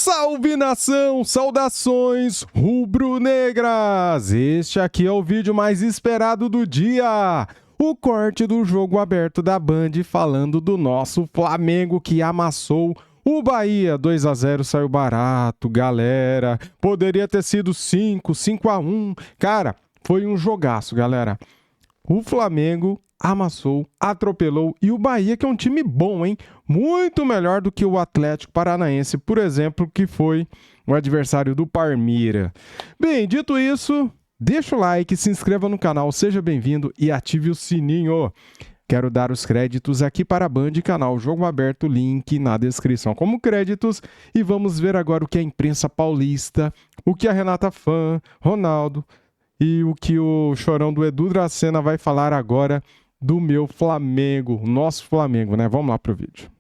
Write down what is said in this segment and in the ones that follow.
Salve nação, saudações rubro-negras! Este aqui é o vídeo mais esperado do dia. O corte do jogo aberto da Band falando do nosso Flamengo que amassou o Bahia. 2-0 saiu barato, galera. Poderia ter sido 5-1. Cara, foi um jogaço, galera. O Flamengo amassou, atropelou, e o Bahia, que é um time bom, hein? Muito melhor do que o Atlético Paranaense, por exemplo, que foi o adversário do Palmeiras. Bem, dito isso, deixa o like, se inscreva no canal, seja bem-vindo e ative o sininho. Quero dar os créditos aqui para a Band, canal Jogo Aberto, link na descrição como créditos. E vamos ver agora o que a imprensa paulista, o que a Renata Fã, Ronaldo e o que o chorão do Edu Dracena vai falar agora do meu Flamengo, nosso Flamengo, né? Vamos lá pro vídeo.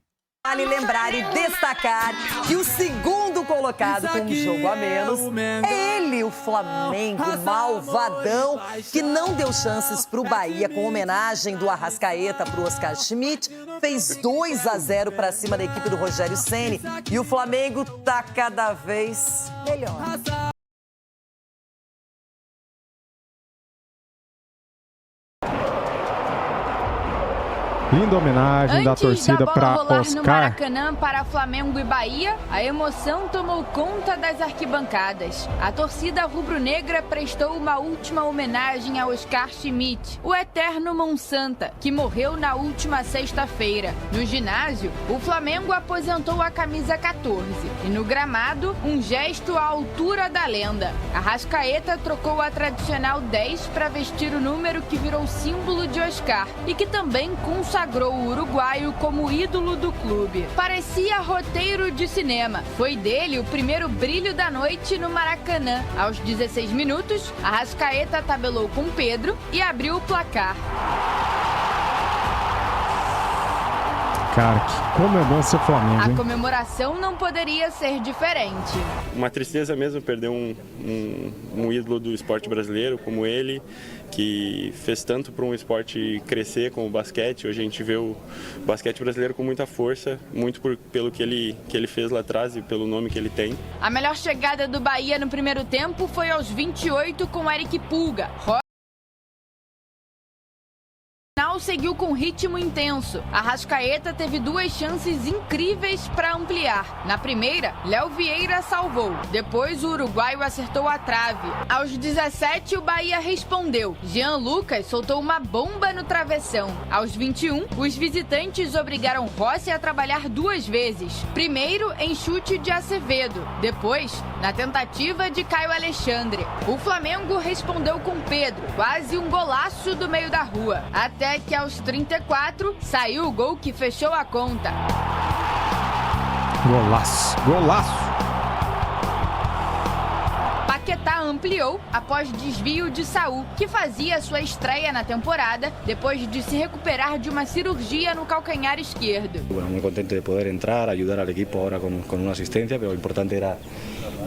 Vale lembrar e destacar que o segundo colocado com um jogo a menos é ele, o Flamengo, malvadão, que não deu chances para o Bahia com homenagem do Arrascaeta para o Oscar Schmidt, fez 2-0 para cima da equipe do Rogério Ceni e o Flamengo tá cada vez melhor. Linda homenagem da torcida para Oscar. No Maracanã para Flamengo e Bahia, a emoção tomou conta das arquibancadas. A torcida rubro-negra prestou uma última homenagem a Oscar Schmidt, o eterno Monsanta, que morreu na última sexta-feira. No ginásio, o Flamengo aposentou a camisa 14 e no gramado, um gesto à altura da lenda. Arrascaeta trocou a tradicional 10 para vestir o número que virou símbolo de Oscar e que também consagrou o uruguaio como ídolo do clube. Parecia roteiro de cinema. Foi dele o primeiro brilho da noite no Maracanã. Aos 16 minutos, Arrascaeta tabelou com Pedro e abriu o placar. Cara, como é bom ser Flamengo, hein? A comemoração não poderia ser diferente. Uma tristeza mesmo perder um ídolo do esporte brasileiro como ele, que fez tanto para um esporte crescer como o basquete. Hoje a gente vê o basquete brasileiro com muita força, muito pelo que ele fez lá atrás e pelo nome que ele tem. A melhor chegada do Bahia no primeiro tempo foi aos 28 com Eric Pulga. Seguiu com ritmo intenso. Arrascaeta teve duas chances incríveis para ampliar. Na primeira, Léo Vieira salvou. Depois, o uruguaio acertou a trave. Aos 17, o Bahia respondeu. Jean Lucas soltou uma bomba no travessão. Aos 21, os visitantes obrigaram Rossi a trabalhar duas vezes. Primeiro, em chute de Acevedo. Depois, na tentativa de Caio Alexandre. O Flamengo respondeu com Pedro, quase um golaço do meio da rua. Até que aos 34, saiu o gol que fechou a conta. Golaço, golaço! Paquetá ampliou após desvio de Saúl, que fazia sua estreia na temporada depois de se recuperar de uma cirurgia no calcanhar esquerdo. Bueno, muy contento de poder entrar, ayudar al equipo ahora con una asistencia, pero lo importante era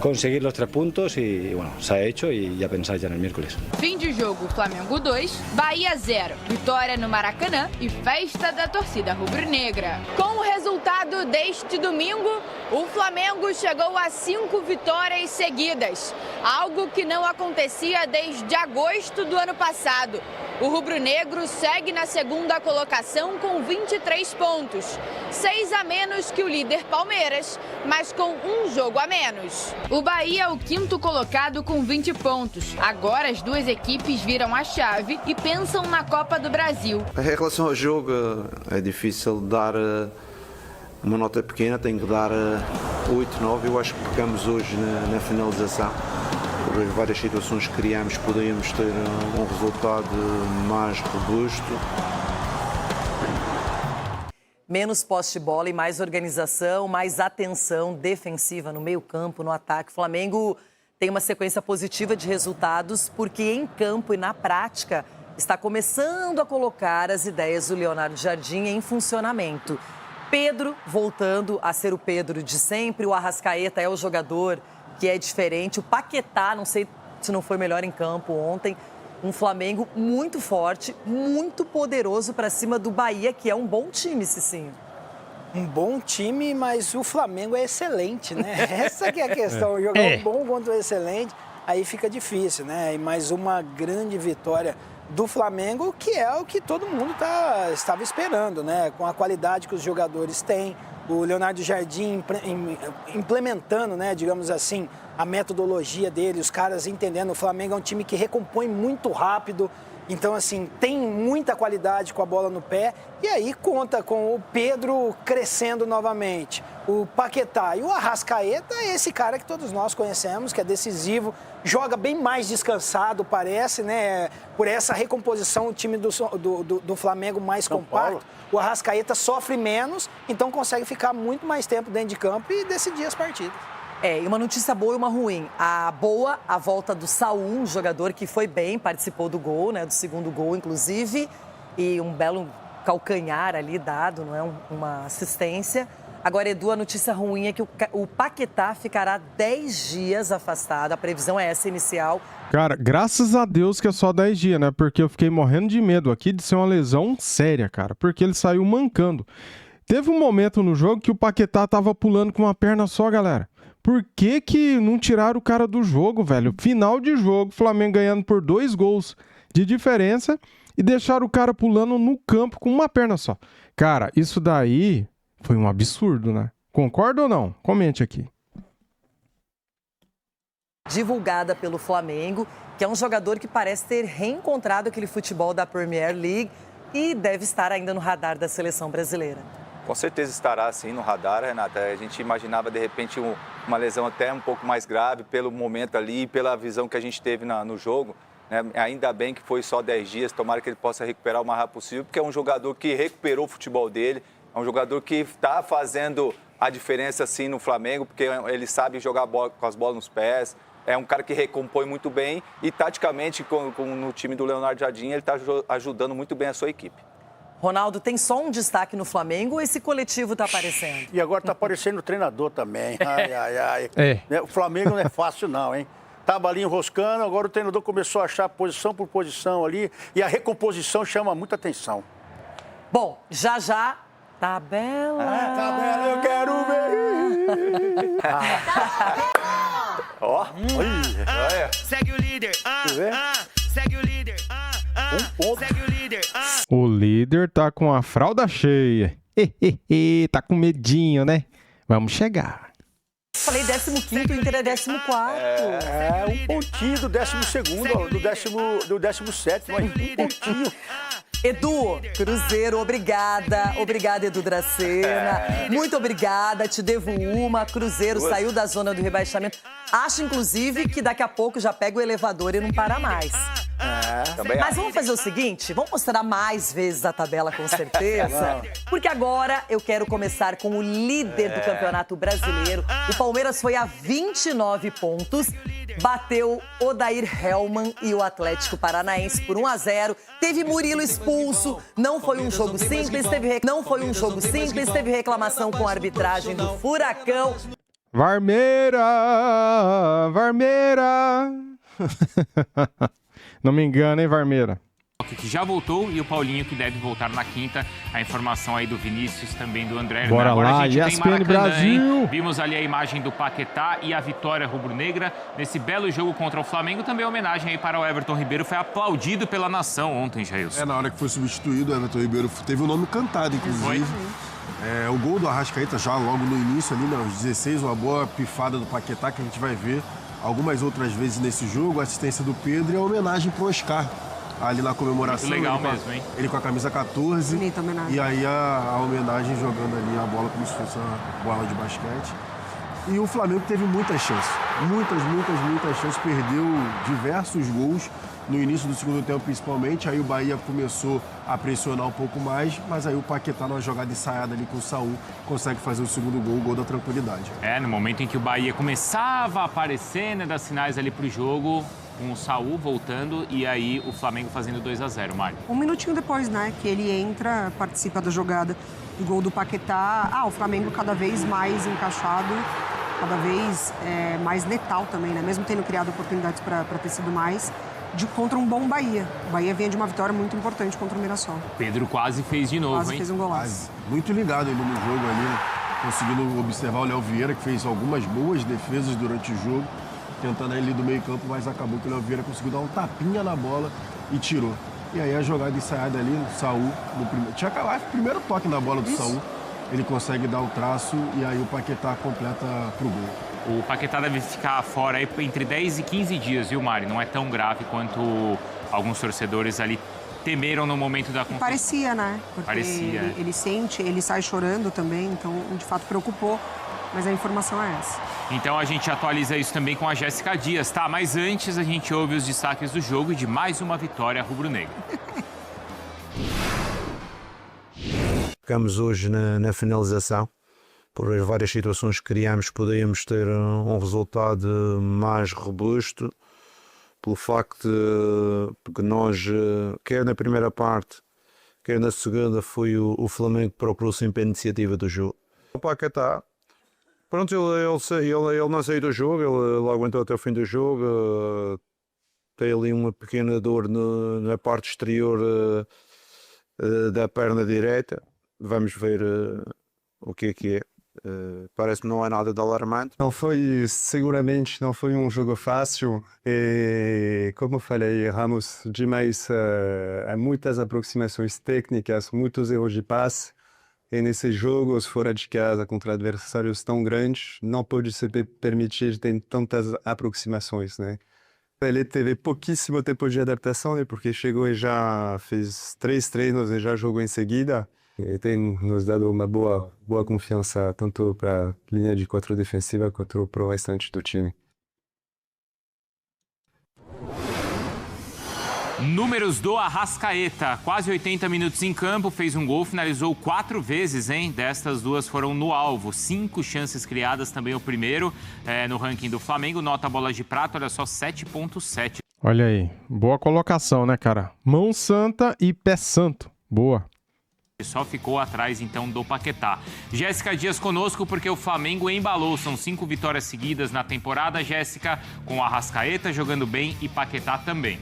conseguir los 3 puntos y bueno, se ha hecho y ya pensáis ya en el miércoles. Fim de jogo, Flamengo 2, Bahia 0. Vitória no Maracanã e festa da torcida rubro-negra. Com o resultado deste domingo, o Flamengo chegou a 5 vitórias seguidas, algo que não acontecia desde agosto do ano passado. O rubro-negro segue na segunda colocação com 23 pontos, 6 a menos que o líder Palmeiras, mas com um jogo a menos. O Bahia é o quinto colocado com 20 pontos. Agora as duas equipes viram a chave e pensam na Copa do Brasil. Em relação ao jogo, é difícil dar uma nota pequena, tenho que dar 8, 9. Eu acho que pecamos hoje na finalização. Por várias situações que criamos, poderíamos ter um resultado mais robusto. Menos posse de bola e mais organização, mais atenção defensiva no meio-campo, no ataque. O Flamengo tem uma sequência positiva de resultados porque em campo e na prática está começando a colocar as ideias do Leonardo Jardim em funcionamento. Pedro voltando a ser o Pedro de sempre, o Arrascaeta é o jogador que é diferente, o Paquetá, não sei se não foi melhor em campo ontem. Um Flamengo muito forte, muito poderoso para cima do Bahia, que é um bom time, Cicinho. um bom time, mas o Flamengo é excelente, né? Essa que é a questão, jogar um bom contra o excelente, aí fica difícil, né? E mais uma grande vitória do Flamengo, que é o que todo mundo estava esperando, né? Com a qualidade que os jogadores têm, o Leonardo Jardim implementando, né, digamos assim, a metodologia dele, os caras entendendo. O Flamengo é um time que recompõe muito rápido. Então, assim, tem muita qualidade com a bola no pé e aí conta com o Pedro crescendo novamente, o Paquetá e o Arrascaeta é esse cara que todos nós conhecemos, que é decisivo, joga bem mais descansado, parece, né? Por essa recomposição, o time do Flamengo mais compacto. O Arrascaeta sofre menos, então consegue ficar muito mais tempo dentro de campo e decidir as partidas. E uma notícia boa e uma ruim. A boa, a volta do Saul, um jogador que foi bem, participou do gol, né, do segundo gol, inclusive, e um belo calcanhar ali dado, não é, uma assistência. Agora, Edu, a notícia ruim é que o Paquetá ficará 10 dias afastado, a previsão é essa inicial. Cara, graças a Deus que é só 10 dias, né, porque eu fiquei morrendo de medo aqui de ser uma lesão séria, cara, porque ele saiu mancando. Teve um momento no jogo que o Paquetá tava pulando com uma perna só, galera. Por que não tiraram o cara do jogo, velho? Final de jogo, Flamengo ganhando por 2 gols de diferença e deixaram o cara pulando no campo com uma perna só. Cara, isso daí foi um absurdo, né? Concorda ou não? Comente aqui. Divulgada pelo Flamengo, que é um jogador que parece ter reencontrado aquele futebol da Premier League e deve estar ainda no radar da seleção brasileira. Com certeza estará, sim, no radar, Renata. A gente imaginava, de repente, uma lesão até um pouco mais grave pelo momento ali, pela visão que a gente teve no jogo. Né? Ainda bem que foi só 10 dias, tomara que ele possa recuperar o mais rápido possível, porque é um jogador que recuperou o futebol dele, é um jogador que está fazendo a diferença, sim, no Flamengo, porque ele sabe jogar bola, com as bolas nos pés, é um cara que recompõe muito bem e, taticamente, no time do Leonardo Jardim, ele está ajudando muito bem a sua equipe. Ronaldo, tem só um destaque no Flamengo ou esse coletivo está aparecendo? E agora está aparecendo o treinador também. Ai, ai, ai. O Flamengo não é fácil não, hein? Tava ali enroscando, agora o treinador começou a achar posição por posição ali e a recomposição chama muita atenção. Bom, já, tabela. Tabela, eu quero ver. Ó, olha. Segue o líder, segue o líder, segue o líder. O líder tá com a fralda cheia. Tá com medinho, né? Vamos chegar. Falei 15º, o Inter é 14º. É, um pontinho do 12º, do 17º, mas um pontinho. Edu, Cruzeiro, obrigada. Obrigada, Edu Dracena. Muito obrigada, te devo uma. Cruzeiro saiu da zona do rebaixamento. Acho, inclusive, que daqui a pouco já pega o elevador e não para mais. Mas vamos fazer o seguinte, vamos mostrar mais vezes a tabela, com certeza. Porque agora eu quero começar com o líder do Campeonato Brasileiro. O Palmeiras foi a 29 pontos. Bateu Odair Hellmann e o Atlético Paranaense por 1-0. Teve Murilo expulso. Não foi um jogo simples. Teve reclamação com a arbitragem do Furacão. Varmeira! Não me engano, hein, Varmeira? Que já voltou e o Paulinho que deve voltar na quinta. A informação aí do Vinícius, também do André. Bora Agora lá, a gente ESPN tem Maracanã, Brasil. Hein? Vimos ali a imagem do Paquetá e a vitória rubro-negra nesse belo jogo contra o Flamengo. Também homenagem aí para o Everton Ribeiro. Foi aplaudido pela nação ontem, Jailson. Na hora que foi substituído, o Everton Ribeiro teve o nome cantado, inclusive. O gol do Arrascaeta já logo no início ali, aos 16, uma boa pifada do Paquetá que a gente vai ver algumas outras vezes nesse jogo, a assistência do Pedro e a homenagem pro Oscar ali na comemoração. Muito legal mesmo, hein? Ele com a camisa 14. Bonita homenagem. E aí a homenagem jogando ali a bola como se fosse uma bola de basquete. E o Flamengo teve muitas chances. Muitas chances. Perdeu diversos gols no início do segundo tempo, principalmente. Aí o Bahia começou a pressionar um pouco mais, mas aí o Paquetá, numa jogada ensaiada ali com o Saul, consegue fazer o segundo gol, o gol da tranquilidade. No momento em que o Bahia começava a aparecer, né, dar sinais ali pro jogo, com o Saul voltando e aí o Flamengo fazendo 2-0, Mário. Um minutinho depois, né, que ele entra, participa da jogada do gol do Paquetá. O Flamengo cada vez mais encaixado, cada vez mais letal também, né? Mesmo tendo criado oportunidades para ter sido mais. contra um bom Bahia. O Bahia vinha de uma vitória muito importante contra o Mirassol. Pedro quase fez de novo, quase hein? Fez um golaço. Muito ligado ainda no jogo ali, né? Conseguindo observar o Léo Vieira, que fez algumas boas defesas durante o jogo, tentando ali do meio campo, mas acabou que o Léo Vieira conseguiu dar um tapinha na bola e tirou. E aí a jogada ensaiada ali, o Saul, tinha acabado o primeiro toque na bola do Saul, ele consegue dar o traço e aí o Paquetá completa pro gol. O Paquetá deve ficar fora aí entre 10 e 15 dias, viu, Mari? Não é tão grave quanto alguns torcedores ali temeram no momento da confusão. Parecia, né? Porque Parecia. Ele sente, ele sai chorando também, então de fato preocupou, mas a informação é essa. Então a gente atualiza isso também com a Jéssica Dias, tá? Mas antes a gente ouve os destaques do jogo e de mais uma vitória rubro-negra. Ficamos hoje na finalização. Por as várias situações que criámos, podíamos ter um resultado mais robusto. Pelo facto de que nós, quer na primeira parte, quer na segunda, foi o Flamengo que procurou sempre a iniciativa do jogo. O Paquetá, pronto, ele não saiu do jogo, ele aguentou até o fim do jogo. Tem ali uma pequena dor na parte exterior da perna direita. Vamos ver o que é. Parece que não é nada de alarmante. Seguramente não foi um jogo fácil e, como falei, erramos demais a muitas aproximações técnicas, muitos erros de passe. E nesses jogos fora de casa contra adversários tão grandes, não pode se permitir ter tantas aproximações, né? Ele teve pouquíssimo tempo de adaptação, né? Porque chegou e já fez 3 treinos e já jogou em seguida. E tem nos dado uma boa confiança, tanto para a linha de 4 defensiva quanto para o restante do time. Números do Arrascaeta, quase 80 minutos em campo, fez um gol, finalizou 4 vezes, hein? Destas 2 foram no alvo, 5 chances criadas, também o primeiro no ranking do Flamengo, nota bola de prata, olha só, 7.7. Olha aí, boa colocação, né, cara? Mão santa e pé santo, boa. Só ficou atrás, então, do Paquetá. Jéssica Dias conosco, porque o Flamengo embalou. São 5 vitórias seguidas na temporada, Jéssica, com o Arrascaeta jogando bem e Paquetá também.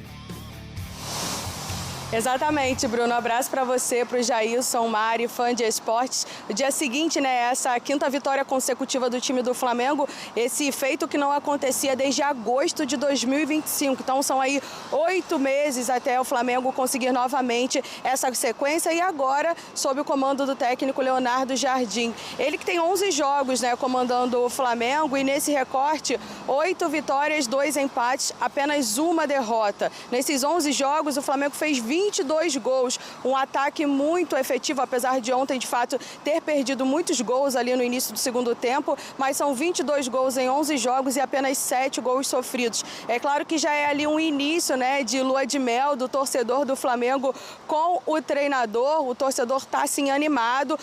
Exatamente, Bruno. Um abraço para você, para o Jailson, Mari, fã de esportes. O dia seguinte, né, essa 5ª vitória consecutiva do time do Flamengo, esse feito que não acontecia desde agosto de 2025. Então são aí 8 meses até o Flamengo conseguir novamente essa sequência e agora sob o comando do técnico Leonardo Jardim. Ele que tem 11 jogos, né, comandando o Flamengo e nesse recorte 8 vitórias, 2 empates, apenas 1 derrota. Nesses 11 jogos o Flamengo fez 22 gols, um ataque muito efetivo, apesar de ontem, de fato, ter perdido muitos gols ali no início do segundo tempo, mas são 22 gols em 11 jogos e apenas 7 gols sofridos. É claro que já é ali um início, né, de lua de mel do torcedor do Flamengo com o treinador, o torcedor está assim animado.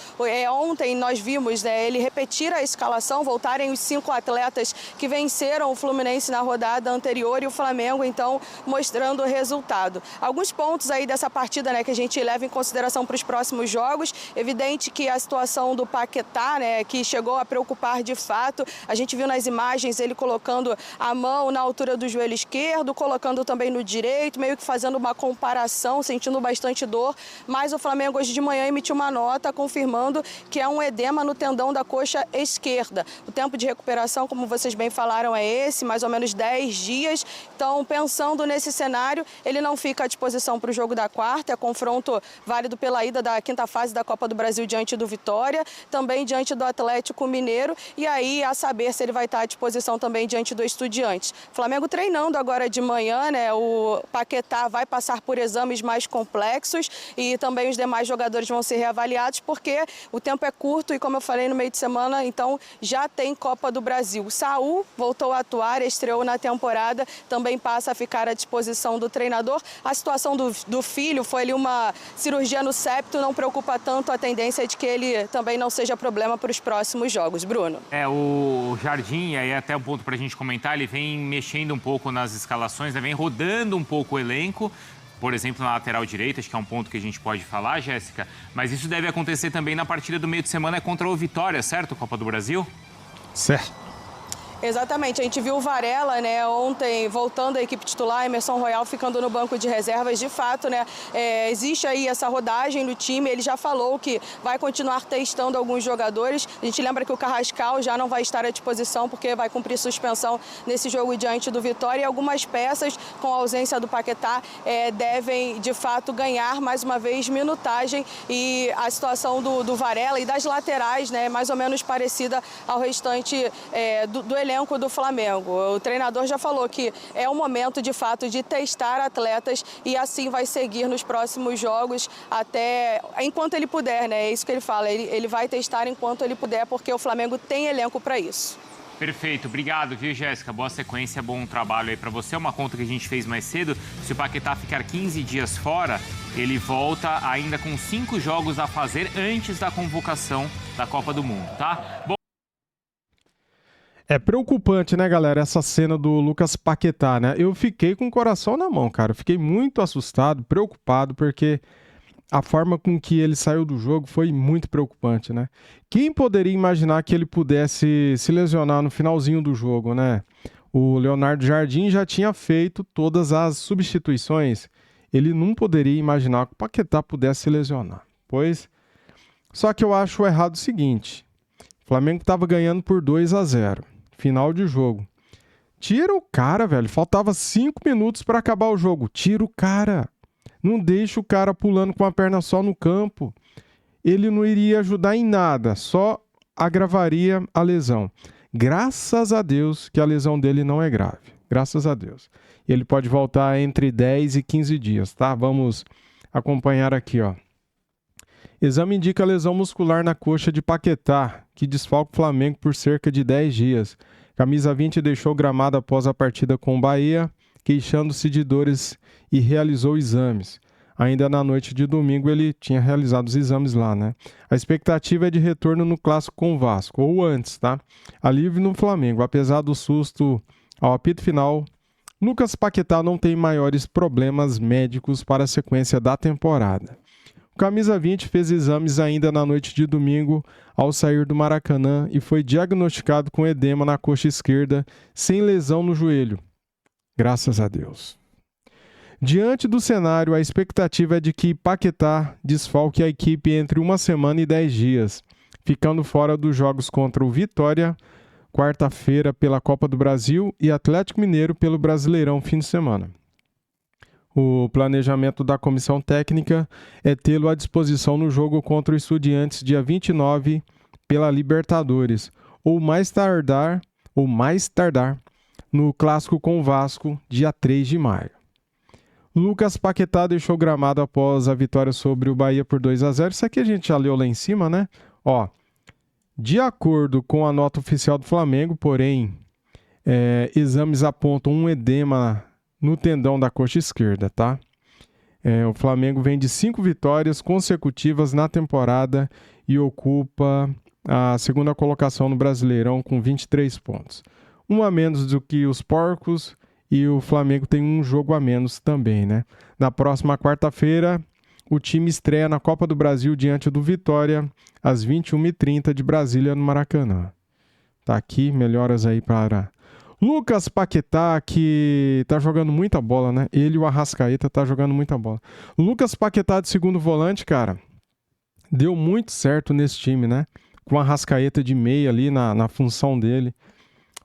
Ontem nós vimos, né, ele repetir a escalação, voltarem os 5 atletas que venceram o Fluminense na rodada anterior e o Flamengo, então, mostrando o resultado. Alguns pontos aí dessa partida, né, que a gente leva em consideração para os próximos jogos. Evidente que a situação do Paquetá, né, que chegou a preocupar de fato. A gente viu nas imagens ele colocando a mão na altura do joelho esquerdo, colocando também no direito, meio que fazendo uma comparação, sentindo bastante dor. Mas o Flamengo hoje de manhã emitiu uma nota confirmando que é um edema no tendão da coxa esquerda. O tempo de recuperação, como vocês bem falaram, é esse, mais ou menos 10 dias. Então, pensando nesse cenário, ele não fica à disposição para o jogo da quarta, é confronto válido pela ida da 5ª fase da Copa do Brasil diante do Vitória, também diante do Atlético Mineiro, e aí a saber se ele vai estar à disposição também diante do Estudiantes. Flamengo treinando agora de manhã, né? O Paquetá vai passar por exames mais complexos e também os demais jogadores vão ser reavaliados porque o tempo é curto e, como eu falei, no meio de semana, então já tem Copa do Brasil. O Saul voltou a atuar, estreou na temporada, também passa a ficar à disposição do treinador. A situação do filho foi ali uma cirurgia no septo, não preocupa tanto, a tendência é de que ele também não seja problema para os próximos jogos. Bruno. O Jardim, aí até um ponto para a gente comentar, ele vem mexendo um pouco nas escalações, né? Vem rodando um pouco o elenco, por exemplo, na lateral direita, acho que é um ponto que a gente pode falar, Jéssica, mas isso deve acontecer também na partida do meio de semana contra o Vitória, certo, Copa do Brasil? Certo. Exatamente, a gente viu o Varela, né, ontem voltando à equipe titular, Emerson Royal ficando no banco de reservas. De fato, né, existe aí essa rodagem no time, ele já falou que vai continuar testando alguns jogadores. A gente lembra que o Carrascal já não vai estar à disposição porque vai cumprir suspensão nesse jogo diante do Vitória, e algumas peças com a ausência do Paquetá devem de fato ganhar mais uma vez minutagem, e a situação do Varela e das laterais, né, mais ou menos parecida ao restante do elenco do Flamengo. O treinador já falou que é o momento, de fato, de testar atletas, e assim vai seguir nos próximos jogos até enquanto ele puder, né? É isso que ele fala. Ele vai testar enquanto ele puder, porque o Flamengo tem elenco para isso. Perfeito, obrigado, viu, Jéssica? Boa sequência, bom trabalho aí para você. Uma conta que a gente fez mais cedo: se o Paquetá ficar 15 dias fora, ele volta ainda com 5 jogos a fazer antes da convocação da Copa do Mundo, tá? Bom... É preocupante, né, galera, essa cena do Lucas Paquetá, né? Eu fiquei com o coração na mão, cara. Eu fiquei muito assustado, preocupado, porque a forma com que ele saiu do jogo foi muito preocupante, né? Quem poderia imaginar que ele pudesse se lesionar no finalzinho do jogo, né? O Leonardo Jardim já tinha feito todas as substituições. Ele não poderia imaginar que o Paquetá pudesse se lesionar. Pois, só que eu acho errado o seguinte: o Flamengo estava ganhando por 2-0. Final de jogo. Tira o cara, velho. Faltava 5 minutos para acabar o jogo. Tira o cara. Não deixa o cara pulando com a perna só no campo. Ele não iria ajudar em nada. Só agravaria a lesão. Graças a Deus que a lesão dele não é grave. Graças a Deus. Ele pode voltar entre 10 e 15 dias, tá? Vamos acompanhar aqui, ó. Exame indica lesão muscular na coxa de Paquetá, que desfalca o Flamengo por cerca de 10 dias. Camisa 20 deixou o gramado após a partida com o Bahia, queixando-se de dores, e realizou exames. Ainda na noite de domingo ele tinha realizado os exames lá, né? A expectativa é de retorno no clássico com o Vasco, ou antes, tá? Alívio no Flamengo. Apesar do susto ao apito final, Lucas Paquetá não tem maiores problemas médicos para a sequência da temporada. O camisa 20 fez exames ainda na noite de domingo ao sair do Maracanã e foi diagnosticado com edema na coxa esquerda, sem lesão no joelho. Graças a Deus. Diante do cenário, a expectativa é de que Paquetá desfalque a equipe entre 1 semana e 10 dias, ficando fora dos jogos contra o Vitória, quarta-feira pela Copa do Brasil, e Atlético Mineiro pelo Brasileirão fim de semana. O planejamento da comissão técnica é tê-lo à disposição no jogo contra o Estudiantes dia 29 pela Libertadores, ou mais tardar no clássico com o Vasco dia 3 de maio. Lucas Paquetá deixou o gramado após a vitória sobre o Bahia por 2-0. Isso aqui a gente já leu lá em cima, né? Ó, de acordo com a nota oficial do Flamengo, porém, exames apontam um edema no tendão da coxa esquerda, tá? O Flamengo vem de 5 vitórias consecutivas na temporada e ocupa a segunda colocação no Brasileirão com 23 pontos. Um a menos do que os Porcos, e o Flamengo tem um jogo a menos também, né? Na próxima quarta-feira, o time estreia na Copa do Brasil diante do Vitória, às 21h30 de Brasília, no Maracanã. Tá aqui, melhoras aí para Lucas Paquetá, que tá jogando muita bola, né? Ele e o Arrascaeta tá jogando muita bola. Lucas Paquetá de segundo volante, cara, deu muito certo nesse time, né? Com o Arrascaeta de meia ali na função dele.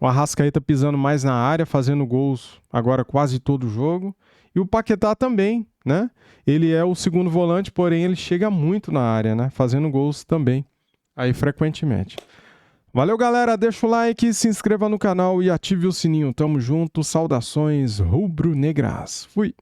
O Arrascaeta pisando mais na área, fazendo gols agora quase todo o jogo. E o Paquetá também, né? Ele é o segundo volante, porém ele chega muito na área, né? Fazendo gols também, aí frequentemente. Valeu, galera. Deixa o like, se inscreva no canal e ative o sininho. Tamo junto. Saudações rubro-negras. Fui!